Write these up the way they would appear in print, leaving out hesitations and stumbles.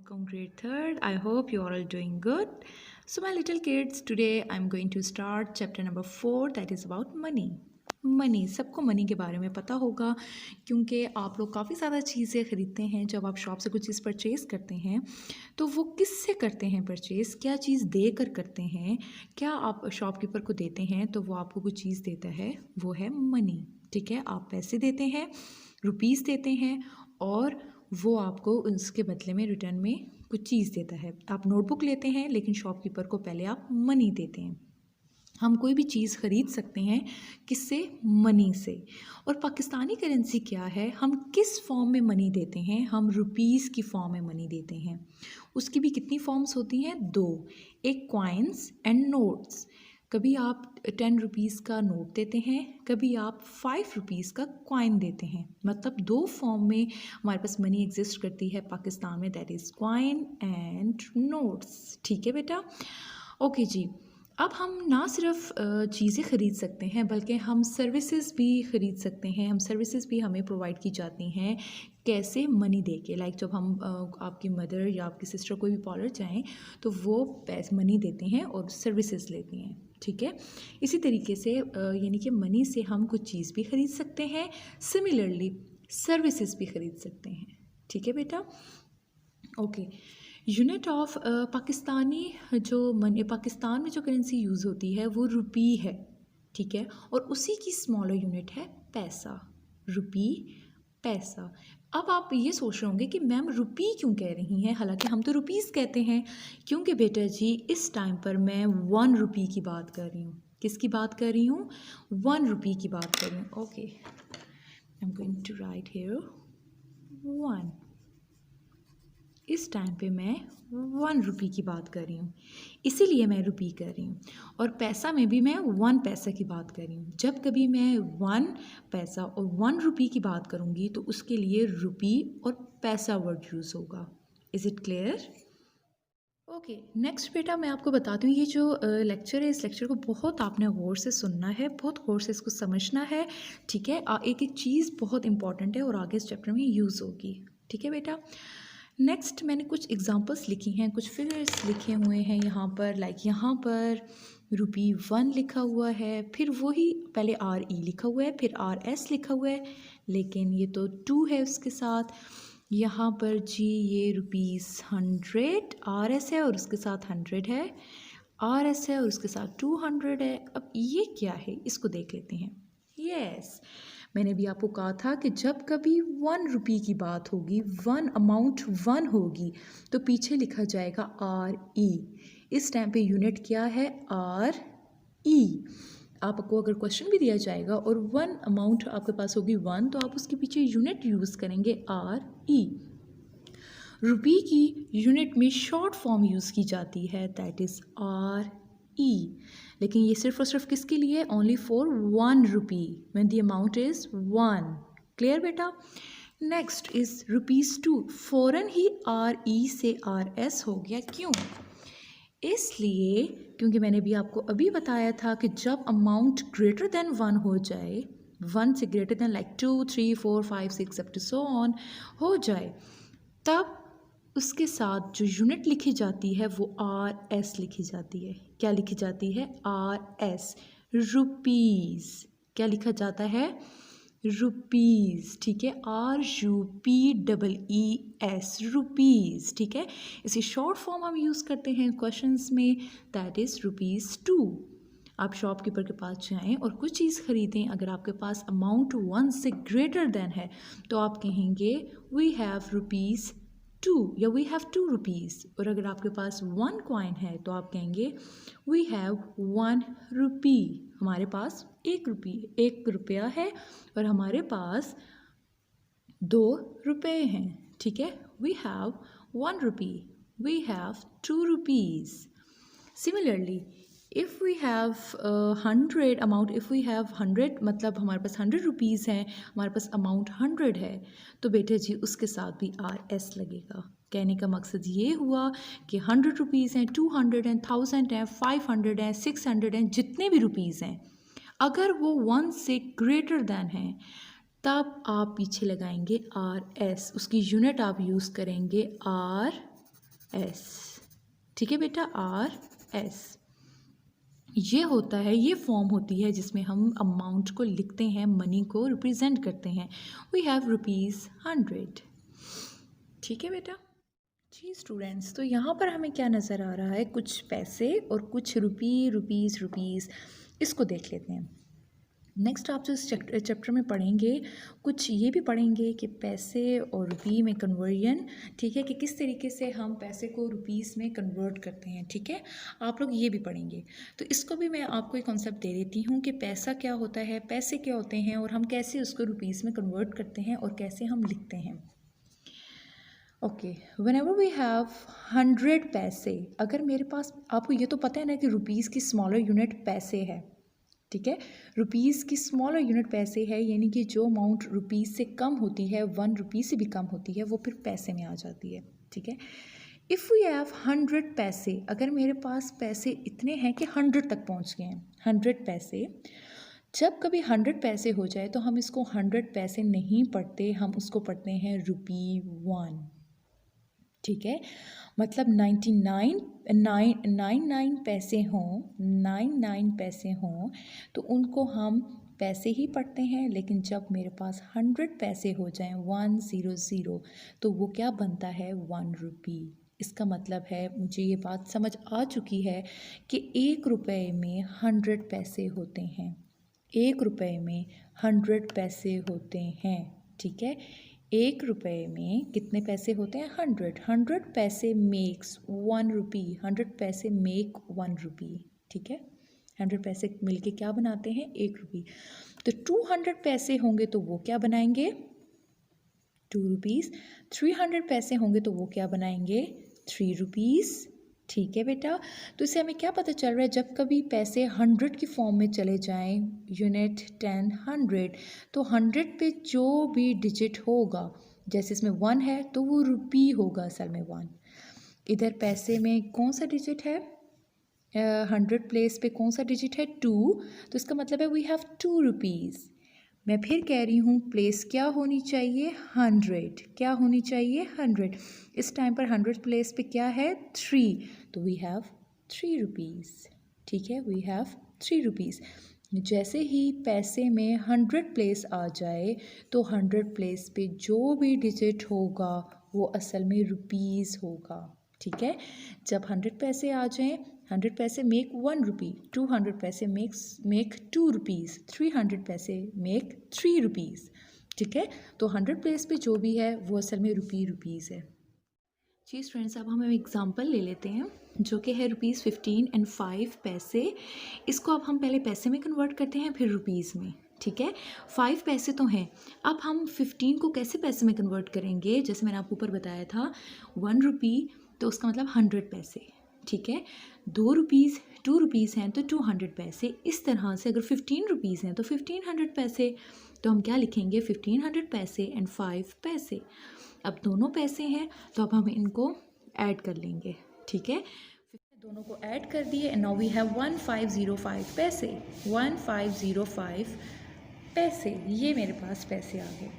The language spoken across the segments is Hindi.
Welcome, grade third. I hope you are all doing good. So, my little kids, today I'm going to start chapter number 4 that is about money. Money, सबको मनी के बारे में पता होगा क्योंकि आप लोग काफ़ी ज़्यादा चीज़ें ख़रीदते हैं। जब आप शॉप से कुछ चीज़ परचेज़ करते हैं तो वो किससे करते हैं परचेज़, क्या चीज़ दे कर करते हैं, क्या आप शॉपकीपर को देते हैं तो वो आपको कुछ चीज़ देता है, वो है मनी। ठीक है, आप पैसे देते हैं, रुपीज़ देते हैं और वो आपको उसके बदले में रिटर्न में कुछ चीज़ देता है। आप नोटबुक लेते हैं लेकिन शॉपकीपर को पहले आप मनी देते हैं। हम कोई भी चीज़ ख़रीद सकते हैं किससे? मनी से। और पाकिस्तानी करेंसी क्या है, हम किस फॉर्म में मनी देते हैं? हम रुपीज़ की फॉर्म में मनी देते हैं। उसकी भी कितनी फॉर्म्स होती हैं? 2, एक कॉइन्स एंड नोट्स। कभी आप 10 रुपीज़ का नोट देते हैं, कभी आप 5 रुपीज़ का कॉइन देते हैं। मतलब 2 फॉर्म में हमारे पास मनी एग्जिस्ट करती है पाकिस्तान में, that is coin and notes. ठीक है बेटा, ओके जी। अब हम ना सिर्फ चीज़ें ख़रीद सकते हैं बल्कि हम सर्विसेज भी ख़रीद सकते हैं। हम सर्विसेज भी हमें प्रोवाइड की जाती हैं कैसे? मनी दे के। लाइक जब हम आपकी मदर या आपकी सिस्टर कोई भी पार्लर जाएं तो वो पैसे मनी देते हैं और सर्विसेज लेती हैं। ठीक है, इसी तरीके से यानी कि मनी से हम कुछ चीज़ भी ख़रीद सकते हैं, सिमिलरली सर्विसेज भी ख़रीद सकते हैं। ठीक है बेटा, ओके। यूनिट ऑफ पाकिस्तानी जो मनी, पाकिस्तान में जो करेंसी यूज़ होती है वो रुपी है। ठीक है, और उसी की स्मॉलर यूनिट है पैसा। रुपी, पैसा। अब आप ये सोच रहे होंगे कि मैम रुपी क्यों कह रही हैं, हालांकि हम तो रुपीज़ कहते हैं। क्योंकि बेटा जी इस टाइम पर मैं 1 रुपी की बात कर रही हूँ। किसकी बात कर रही हूँ? 1 रुपी की बात कर रही हूँ। Okay, I am going to write here 1। इस टाइम पे मैं 1 रुपी की बात कर रही हूँ, इसीलिए मैं रुपी कर रही हूँ। और पैसा में भी मैं 1 पैसा की बात कर रही हूँ। जब कभी मैं 1 पैसा और 1 रुपी की बात करूँगी तो उसके लिए रुपी और पैसा वर्ड यूज़ होगा। Is it clear? Okay, next बेटा मैं आपको बताती हूँ, ये जो लेक्चर है इस लेक्चर को बहुत आपने गौर से सुनना है, बहुत गौर से इसको समझना है। ठीक है, एक एक चीज़ बहुत इंपॉर्टेंट है और आगे इस चैप्टर में यूज़ होगी। ठीक है बेटा, नेक्स्ट मैंने कुछ एग्जांपल्स लिखी हैं, कुछ फिगर्स लिखे हुए हैं यहाँ पर। लाइक यहाँ पर रुपी 1 लिखा हुआ है, फिर वही पहले RE लिखा हुआ है, फिर RS लिखा हुआ है, लेकिन ये तो 2 है उसके साथ। यहाँ पर जी ये रुपीज़ 100 RS है और उसके साथ 100 है, RS है और उसके साथ 200 है। अब ये क्या है, इसको देख लेते हैं। यस, मैंने भी आपको कहा था कि जब कभी 1 रुपी की बात होगी, 1 अमाउंट 1 होगी तो पीछे लिखा जाएगा RE। इस टाइम पे यूनिट क्या है? RE। आपको अगर क्वेश्चन भी दिया जाएगा और 1 अमाउंट आपके पास होगी 1 तो आप उसके पीछे यूनिट यूज़ करेंगे RE। रुपी की यूनिट में शॉर्ट फॉर्म यूज़ की जाती है, दैट इज़ RE। लेकिन ये सिर्फ और सिर्फ किसके लिए? Only for 1 rupee when the amount is 1। Clear बेटा? Next is rupees 2। फ़ौरन ही RE से RS हो गया, क्यों? इसलिए क्योंकि मैंने भी आपको अभी बताया था कि जब अमाउंट ग्रेटर देन 1 हो जाए, 1 से greater than like 2, 3, 4, 5, 6 up to so on हो जाए, तब उसके साथ जो यूनिट लिखी जाती है वो RS लिखी जाती है। क्या लिखी जाती है? RS, rupees. क्या लिखा जाता है? रुपीज़। ठीक है, RUPEES, रुपीज़। ठीक है, इसी शॉर्ट फॉर्म हम यूज़ करते हैं क्वेश्चंस में, दैट इज़ रुपीज़ 2। आप शॉपकीपर के पास जाएं और कुछ चीज़ ख़रीदें, अगर आपके पास अमाउंट 1 से ग्रेटर देन है तो आप कहेंगे वी हैव रुपीज़ 2 या वी हैव 2 रुपीज़। और अगर आपके पास 1 कॉइन है तो आप कहेंगे वी हैव 1 रुपी। हमारे पास 1 रुपया है और हमारे पास 2 रुपये हैं। ठीक है, we have 1 rupee, we have 2 rupees. Similarly if we have 100 amount, if we have 100 मतलब हमारे पास 100 रुपीज़ हैं, हमारे पास अमाउंट 100 है, तो बेटे जी उसके साथ भी RS लगेगा। कहने का मकसद ये हुआ कि 100 रुपीज़ हैं, 200 हैं, 1000 हैं, 500 हैं, 600 हैं, जितने भी रुपीज़ हैं, अगर वो 1 से ग्रेटर दैन हैं तब आप पीछे लगाएंगे RS, उसकी यूनिट आप यूज़ करेंगे एस, ठीक है बेटा, RS। ये होता है, ये फॉर्म होती है जिसमें हम अमाउंट को लिखते हैं, मनी को रिप्रेजेंट करते हैं। वी हैव ₹100, ठीक है बेटा। जी स्टूडेंट्स, तो यहाँ पर हमें क्या नज़र आ रहा है, कुछ पैसे और कुछ रुपीज़। इसको देख लेते हैं। नेक्स्ट आप जो इस चैप्टर में पढ़ेंगे, कुछ ये भी पढ़ेंगे कि पैसे और रुपये में कन्वर्जन, ठीक है, कि किस तरीके से हम पैसे को रुपीज़ में कन्वर्ट करते हैं, ठीक है, आप लोग ये भी पढ़ेंगे। तो इसको भी मैं आपको एक कॉन्सेप्ट दे देती हूँ कि पैसा क्या होता है, पैसे क्या होते हैं, और हम कैसे उसको रुपीज़ में कन्वर्ट करते हैं और कैसे हम लिखते हैं। ओके, व्हेनेवर वी हैव 100 पैसे, अगर मेरे पास, आपको ये तो पता है ना कि रुपीज़ की स्मॉलर यूनिट पैसे है, ठीक है, रुपीज़ की स्मॉलर यूनिट पैसे है, यानी कि जो अमाउंट रुपीज़ से कम होती है, 1 रुपये से भी कम होती है, वो फिर पैसे में आ जाती है, ठीक है। इफ़ वी हैव 100 पैसे, अगर मेरे पास पैसे इतने हैं कि 100 तक पहुंच गए हैं, 100 पैसे, जब कभी 100 पैसे हो जाए तो हम इसको 100 पैसे नहीं पढ़ते, हम उसको पढ़ते हैं ₹1, ठीक है। मतलब 99 पैसे हों, 99 पैसे हों तो उनको हम पैसे ही पढ़ते हैं, लेकिन जब मेरे पास 100 पैसे हो जाएं, 100, तो वो क्या बनता है, 1 रुपी। इसका मतलब है, मुझे ये बात समझ आ चुकी है कि 1 रुपये में 100 पैसे होते हैं, 1 रुपये में 100 पैसे होते हैं, ठीक है। 1 रुपये में कितने पैसे होते हैं, 100 पैसे मेक्स 1 रुपी, 100 पैसे मेक 1 रुपी, ठीक है। 100 पैसे मिलके क्या बनाते हैं, 1 रुपी। तो 200 पैसे होंगे तो वो क्या बनाएंगे, 2 रुपीज़। 300 पैसे होंगे तो वो क्या बनाएंगे, 3 रुपीज़, ठीक है बेटा। तो इससे हमें क्या पता चल रहा है, जब कभी पैसे 100 की फॉर्म में चले जाएं, यूनिट 10 100, तो 100 पे जो भी डिजिट होगा, जैसे इसमें 1 है तो वो रुपी होगा असल में 1। इधर पैसे में कौन सा डिजिट है, 100 प्लेस पे कौन सा डिजिट है, 2, तो इसका मतलब है वी हैव 2 रुपीज़। मैं फिर कह रही हूँ, प्लेस क्या होनी चाहिए, 100, क्या होनी चाहिए, 100। इस टाइम पर 100 प्लेस पे क्या है, 3, तो वी हैव 3 रुपीज़, ठीक है, वी हैव 3 रुपीज़। जैसे ही पैसे में 100 प्लेस आ जाए तो 100 प्लेस पे जो भी डिजिट होगा वो असल में रुपीज़ होगा, ठीक है। जब 100 पैसे आ जाएं, 100 पैसे मेक 1 रुपी, 200 पैसे मेक 2 रुपीज़, 300 पैसे मेक 3 रुपीज़, ठीक है। तो 100 प्लेस पे जो भी है वो असल में रुपीज़ है। जी स्टूडेंट्स, अब हम एग्जांपल ले लेते हैं जो कि है ₹15 एंड 5 पैसे। इसको अब हम पहले पैसे में कन्वर्ट करते हैं, फिर रुपीज़ में, ठीक है। 5 पैसे तो हैं, अब हम 15 को कैसे पैसे में कन्वर्ट करेंगे, जैसे मैंने आपको ऊपर बताया था, 1 रुपी तो उसका मतलब 100 पैसे, ठीक है। 2 रुपीज़, 2 रुपीज़ हैं तो 200 पैसे। इस तरह से अगर 15 रुपीज़ हैं तो 1500 पैसे। तो हम क्या लिखेंगे, 1500 पैसे एंड 5 पैसे। अब दोनों पैसे हैं तो अब हम इनको ऐड कर लेंगे, ठीक है। दोनों को ऐड कर दिए एंड नाउ वी हैव 1505 पैसे, 1505 पैसे, ये मेरे पास पैसे आ गए।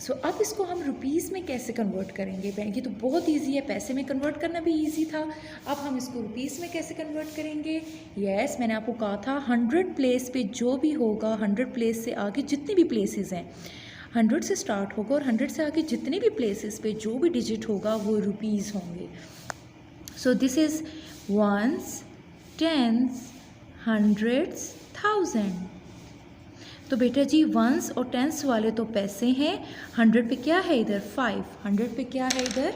सो अब इसको हम रुपीज़ में कैसे कन्वर्ट करेंगे, ये तो बहुत इजी है, पैसे में कन्वर्ट करना भी इजी था। अब हम इसको रुपीज़ में कैसे कन्वर्ट करेंगे, यस मैंने आपको कहा था 100 प्लेस पे जो भी होगा, 100 प्लेस से आगे जितने भी प्लेसेस हैं, 100 से स्टार्ट होगा और 100 से आगे जितने भी प्लेसेस पे जो भी डिजिट होगा वो रुपीज़ होंगे। So this is ones, tens, hundreds, thousand. तो बेटा जी वंस और टेंस वाले तो पैसे हैं, 100 पे क्या है इधर 5, 100 पे क्या है इधर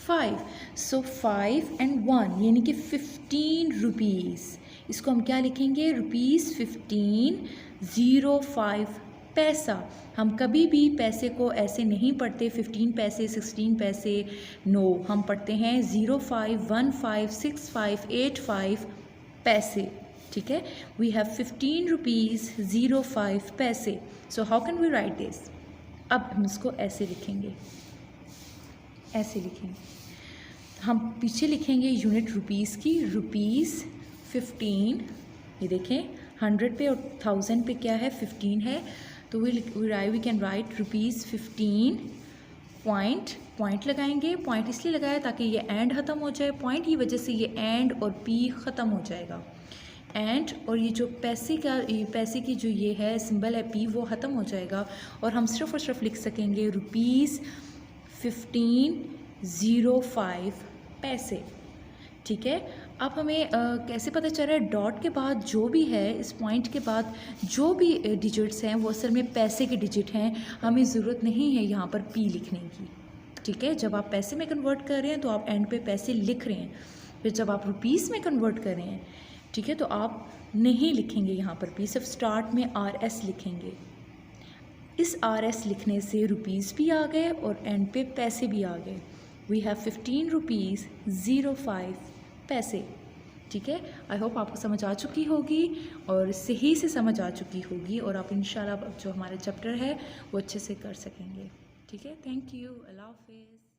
5। सो 5 एंड 1 यानी कि 15 रुपीज़। इसको हम क्या लिखेंगे, ₹15.05 पैसा। हम कभी भी पैसे को ऐसे नहीं पढ़ते 15 पैसे 16 पैसे, नो, हम पढ़ते हैं 05 15 65 85 पैसे, ठीक है। वी हैव 15 रुपीज़ 05 पैसे। So how can we write this, अब हम इसको ऐसे लिखेंगे, ऐसे लिखेंगे। हम पीछे लिखेंगे यूनिट रुपीज़ की, ₹15, ये देखें 100 पे और 1000 पे क्या है 15 है, तो वी कैन राइट ₹15 पॉइंट लगाएंगे। पॉइंट इसलिए लगाया ताकि ये एंड ख़त्म हो जाए, पॉइंट की वजह से ये एंड और पी ख़त्म हो जाएगा। एंड और ये जो पैसे की जो ये है सिंबल है पी, वो ख़त्म हो जाएगा और हम सिर्फ और सिर्फ लिख सकेंगे ₹15.05 पैसे। ठीक है, अब हमें कैसे पता चल रहा है? डॉट के बाद जो भी है, इस पॉइंट के बाद जो भी डिजिट्स हैं वो असल में पैसे के डिजिट हैं, हमें ज़रूरत नहीं है यहाँ पर पी लिखने की। ठीक है, जब आप पैसे में कन्वर्ट कर रहे हैं तो आप एंड पे पैसे लिख रहे हैं, फिर जब आप रुपीस में कन्वर्ट कर रहे हैं, ठीक है, तो आप नहीं लिखेंगे यहाँ पर पी, सिर्फ स्टार्ट में RS लिखेंगे। इस RS लिखने से रुपीस भी आ गए और एंड पे पैसे भी आ गए। वी हैव ₹15.05 पैसे। ठीक है, आई होप आपको समझ आ चुकी होगी और सही से समझ आ चुकी होगी और आप इंशाल्लाह जो हमारा चैप्टर है वो अच्छे से कर सकेंगे। ठीक है, थैंक यू, अल्लाह हाफिज़।